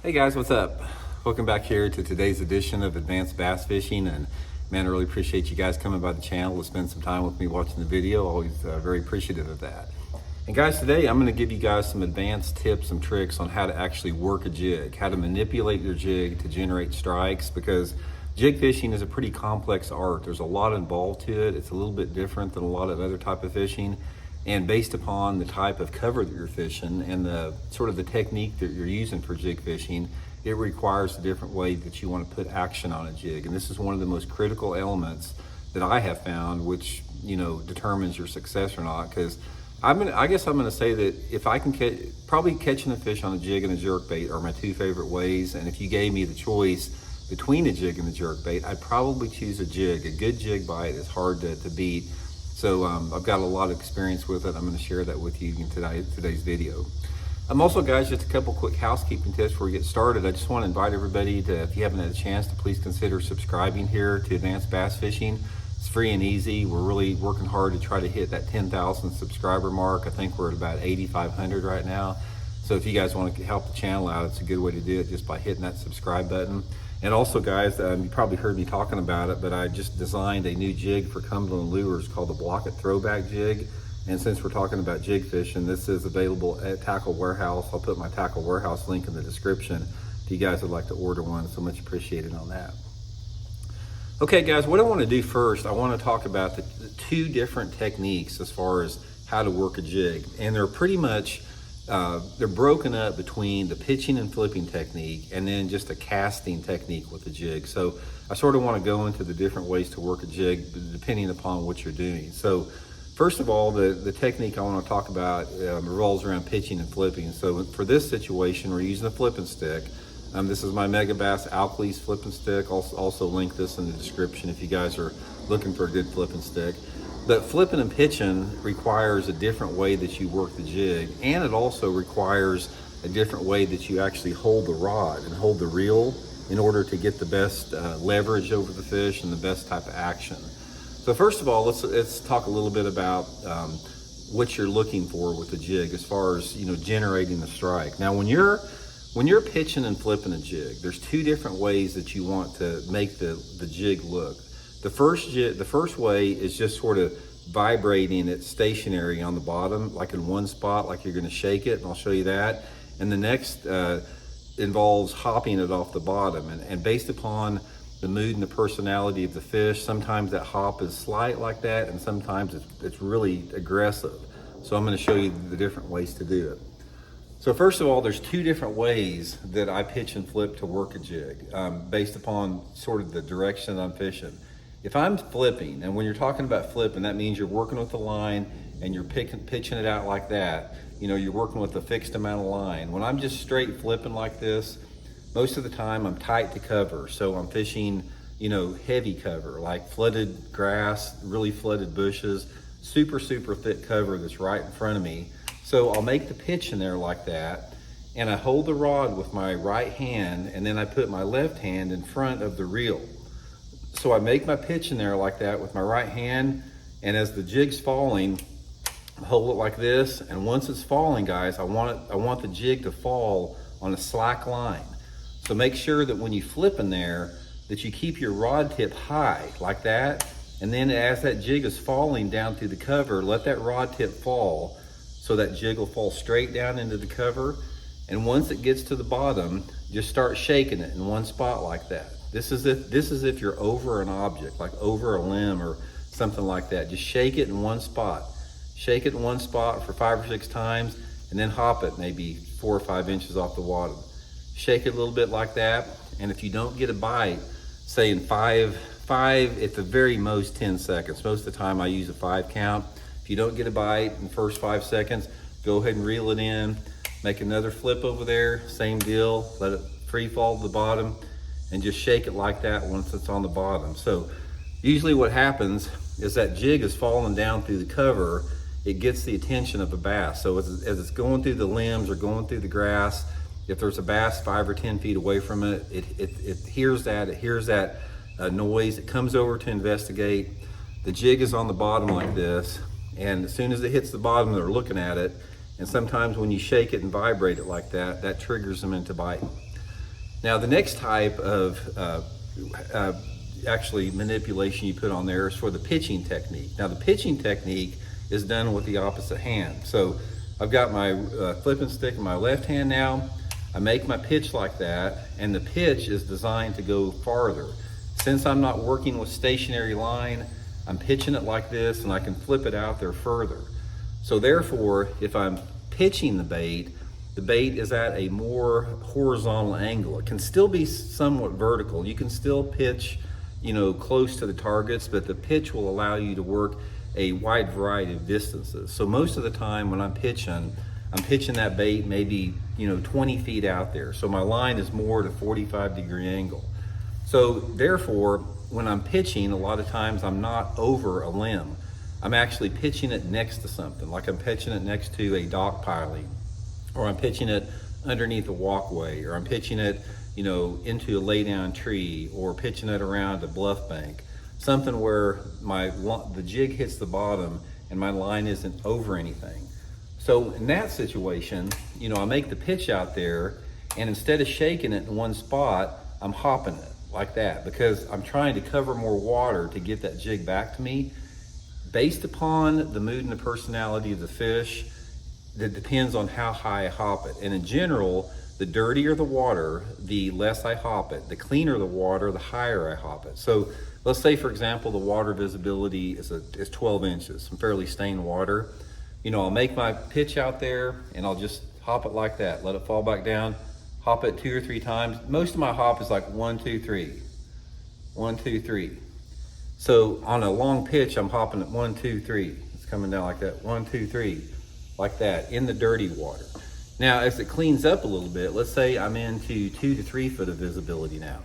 Hey guys, what's up? Welcome back here to today's edition of Advanced Bass Fishing. And man, I really appreciate you guys coming by the channel to spend some time with me watching the video. Always very appreciative of that. And guys, today I'm going to give you guys some advanced tips and tricks on how to actually work a jig, how to manipulate your jig to generate strikes, because jig fishing is a pretty complex art. There's a lot involved to it. It's a little bit different than a lot of other type of fishing. And based upon the type of cover that you're fishing and the sort of the technique that you're using for jig fishing, it requires a different way that you want to put action on a jig. And this is one of the most critical elements that I have found, which, you know, determines your success or not. Because I guess I'm gonna say that if I can probably catching a fish on a jig and a jerkbait are my two favorite ways. And if you gave me the choice between a jig and a jerkbait, I'd probably choose a jig. A good jig bite is hard to beat. So I've got a lot of experience with it. I'm going to share that with you in today's video. Also, guys, just a couple quick housekeeping tips before we get started. I just want to invite everybody to, if you haven't had a chance, to please consider subscribing here to Advanced Bass Fishing. It's free and easy. We're really working hard to try to hit that 10,000 subscriber mark. I think we're at about 8,500 right now. So if you guys want to help the channel out, it's a good way to do it just by hitting that subscribe button. And also, guys, you probably heard me talking about it, but I just designed a new jig for Cumberland Lures called the Blaukat Throwback jig. And since we're talking about jig fishing, this is available at Tackle Warehouse. I'll put my Tackle Warehouse link in the description if you guys would like to order one. So much appreciated on that. Okay, guys, what I want to do first, I want to talk about the two different techniques as far as how to work a jig. And they're pretty much they're broken up between the pitching and flipping technique and then just a casting technique with the jig. So I sort of want to go into the different ways to work a jig depending upon what you're doing. So first of all, the technique I want to talk about revolves around pitching and flipping. So for this situation, we're using a flipping stick. This is my Megabass Alcalys flipping stick. Also link this in the description if you guys are looking for a good flipping stick. But flipping and pitching requires a different way that you work the jig, and it also requires a different way that you actually hold the rod and hold the reel in order to get the best leverage over the fish and the best type of action. So first of all, let's talk a little bit about what you're looking for with the jig as far as, you know, generating the strike. Now, when you're pitching and flipping a jig, there's two different ways that you want to make the jig look. The first way is just sort of vibrating it stationary on the bottom, like in one spot, like you're gonna shake it, and I'll show you that. And the next involves hopping it off the bottom. And based upon the mood and the personality of the fish, sometimes that hop is slight like that, and sometimes it's really aggressive. So I'm gonna show you the different ways to do it. So first of all, there's two different ways that I pitch and flip to work a jig based upon sort of the direction I'm fishing. If I'm flipping, and when you're talking about flipping, that means you're working with the line and you're pitching it out like that. You know, you're working with a fixed amount of line. When I'm just straight flipping like this, most of the time I'm tight to cover. So I'm fishing, you know, heavy cover, like flooded grass, really flooded bushes, super thick cover that's right in front of me. So I'll make the pitch in there like that, and I hold the rod with my right hand, and then I put my left hand in front of the reel. So I make my pitch in there like that with my right hand, and as the jig's falling, I hold it like this, and once it's falling, guys, I want the jig to fall on a slack line. So make sure that when you flip in there, that you keep your rod tip high like that, and then as that jig is falling down through the cover, let that rod tip fall so that jig will fall straight down into the cover. And once it gets to the bottom, just start shaking it in one spot like that. This is if you're over an object, like over a limb or something like that. Just shake it in one spot. Shake it in one spot for 5 or 6 times, and then hop it maybe 4 or 5 inches off the water. Shake it a little bit like that, and if you don't get a bite, say in five, at the very most 10 seconds. Most of the time I use a 5 count. If you don't get a bite in the first 5 seconds, go ahead and reel it in. Make another flip over there, same deal. Let it free fall to the bottom, and just shake it like that once it's on the bottom. So usually what happens is that jig is falling down through the cover, it gets the attention of a bass. So as it's going through the limbs or going through the grass, if there's a bass 5 or 10 feet away from it, it hears that noise, it comes over to investigate. The jig is on the bottom like this, and as soon as it hits the bottom, they're looking at it. And sometimes when you shake it and vibrate it like that, that triggers them into biting. Now the next type of actually manipulation you put on there is for the pitching technique. Now the pitching technique is done with the opposite hand. So I've got my flipping stick in my left hand now. I make my pitch like that, and the pitch is designed to go farther. Since I'm not working with stationary line, I'm pitching it like this, and I can flip it out there further. So therefore, if I'm pitching the bait is at a more horizontal angle. It can still be somewhat vertical. You can still pitch, close to the targets, but the pitch will allow you to work a wide variety of distances. So most of the time when I'm pitching that bait maybe 20 feet out there. So my line is more at a 45-degree angle. So therefore, when I'm pitching, a lot of times I'm not over a limb. I'm actually pitching it next to something, like I'm pitching it next to a dock piling, or I'm pitching it underneath a walkway, or I'm pitching it into a lay-down tree, or pitching it around a bluff bank. Something where the jig hits the bottom and my line isn't over anything. So in that situation, I make the pitch out there, and instead of shaking it in one spot, I'm hopping it like that, because I'm trying to cover more water to get that jig back to me. Based upon the mood and the personality of the fish, that depends on how high I hop it. And in general, the dirtier the water, the less I hop it. The cleaner the water, the higher I hop it. So let's say, for example, the water visibility is 12 inches, some fairly stained water. I'll make my pitch out there, and I'll just hop it like that, let it fall back down, hop it 2 or 3 times. Most of my hop is like 1, 2, 3, 1, 2, 3. So on a long pitch, I'm hopping at 1, 2, 3. It's coming down like that, 1, 2, 3, like that, in the dirty water. Now, as it cleans up a little bit, let's say I'm into 2 to 3 foot of visibility now.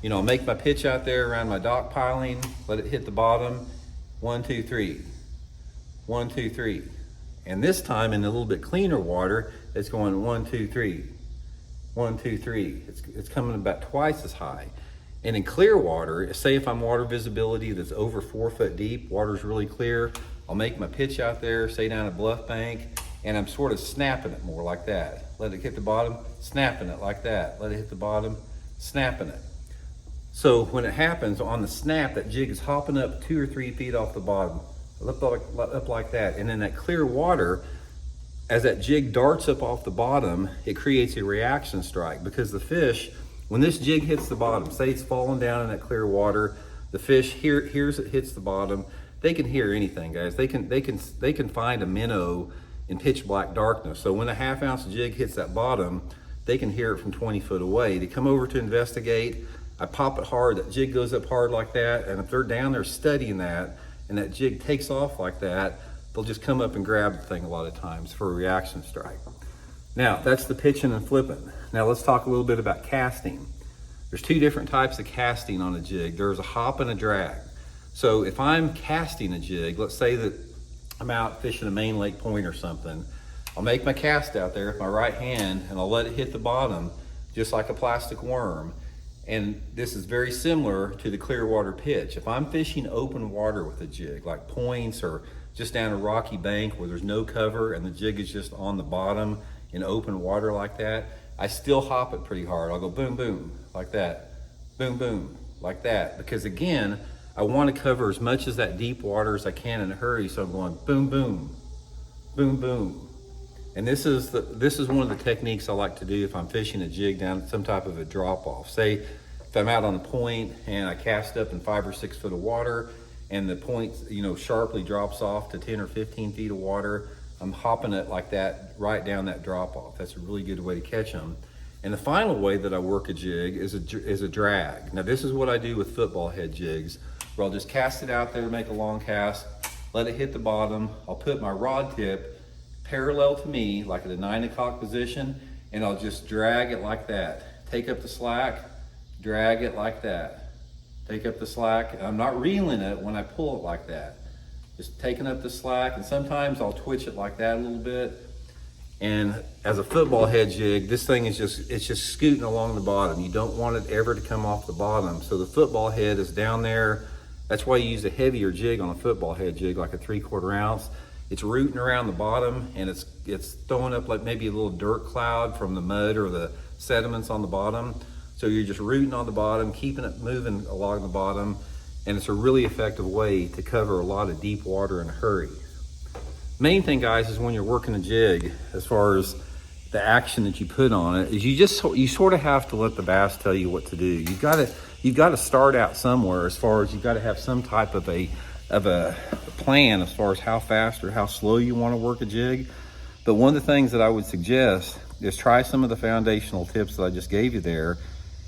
I'll make my pitch out there around my dock piling, let it hit the bottom, 1, 2, 3, 1, 2, 3. And this time in a little bit cleaner water, it's going 1, 2, 3, 1, 2, 3. It's coming about twice as high. And in clear water, say if I'm water visibility that's over 4 foot deep, water's really clear, I'll make my pitch out there, say down a bluff bank, and I'm sort of snapping it more like that. Let it hit the bottom, snapping it like that. Let it hit the bottom, snapping it. So when it happens on the snap, that jig is hopping up 2 or 3 feet off the bottom, up like that. And in that clear water, as that jig darts up off the bottom, it creates a reaction strike, because the fish, when this jig hits the bottom, say it's falling down in that clear water, the fish hears it hits the bottom. They can hear anything, guys. They can find a minnow in pitch black darkness. So when a 1/2 ounce jig hits that bottom, they can hear it from 20 foot away. They come over to investigate. I pop it hard, that jig goes up hard like that, and if they're down there studying that, and that jig takes off like that, they'll just come up and grab the thing a lot of times for a reaction strike. Now, that's the pitching and flipping. Now let's talk a little bit about casting. There's 2 different types of casting on a jig. There's a hop and a drag. So if I'm casting a jig, let's say that I'm out fishing a main lake point or something, I'll make my cast out there with my right hand, and I'll let it hit the bottom just like a plastic worm. And this is very similar to the clear water pitch. If I'm fishing open water with a jig, like points or just down a rocky bank where there's no cover and the jig is just on the bottom in open water like that, I still hop it pretty hard. I'll go boom, boom, like that, boom, boom, like that. Because again, I want to cover as much as that deep water as I can in a hurry. So I'm going boom, boom, boom, boom. And this is one of the techniques I like to do if I'm fishing a jig down some type of a drop off. Say if I'm out on a point and I cast up in 5 or 6 foot of water, and the point sharply drops off to 10 or 15 feet of water, I'm hopping it like that right down that drop off. That's a really good way to catch them. And the final way that I work a jig is a drag. Now this is what I do with football head jigs, where I'll just cast it out there, make a long cast, let it hit the bottom. I'll put my rod tip parallel to me, like at a 9 o'clock position, and I'll just drag it like that. Take up the slack, drag it like that. Take up the slack. I'm not reeling it when I pull it like that. Just taking up the slack, and sometimes I'll twitch it like that a little bit. And as a football head jig, this thing is just scooting along the bottom. You don't want it ever to come off the bottom. So the football head is down there. That's why you use a heavier jig on a football head jig, like a 3/4 ounce. It's rooting around the bottom, and it's throwing up like maybe a little dirt cloud from the mud or the sediments on the bottom. So you're just rooting on the bottom, keeping it moving along the bottom, and it's a really effective way to cover a lot of deep water in a hurry. Main thing, guys, is when you're working a jig, as far as the action that you put on it, is you sort of have to let the bass tell you what to do. You've got to start out somewhere, as far as you've got to have some type of a plan as far as how fast or how slow you want to work a jig. But one of the things that I would suggest is try some of the foundational tips that I just gave you there.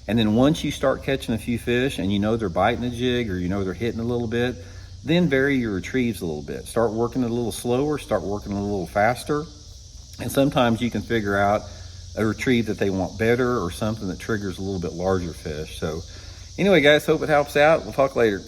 And then once you start catching a few fish and you know they're biting a jig, or you know they're hitting a little bit, then vary your retrieves a little bit. Start working it a little slower, start working it a little faster. And sometimes you can figure out a retrieve that they want better, or something that triggers a little bit larger fish. So anyway, guys, hope it helps out. We'll talk later.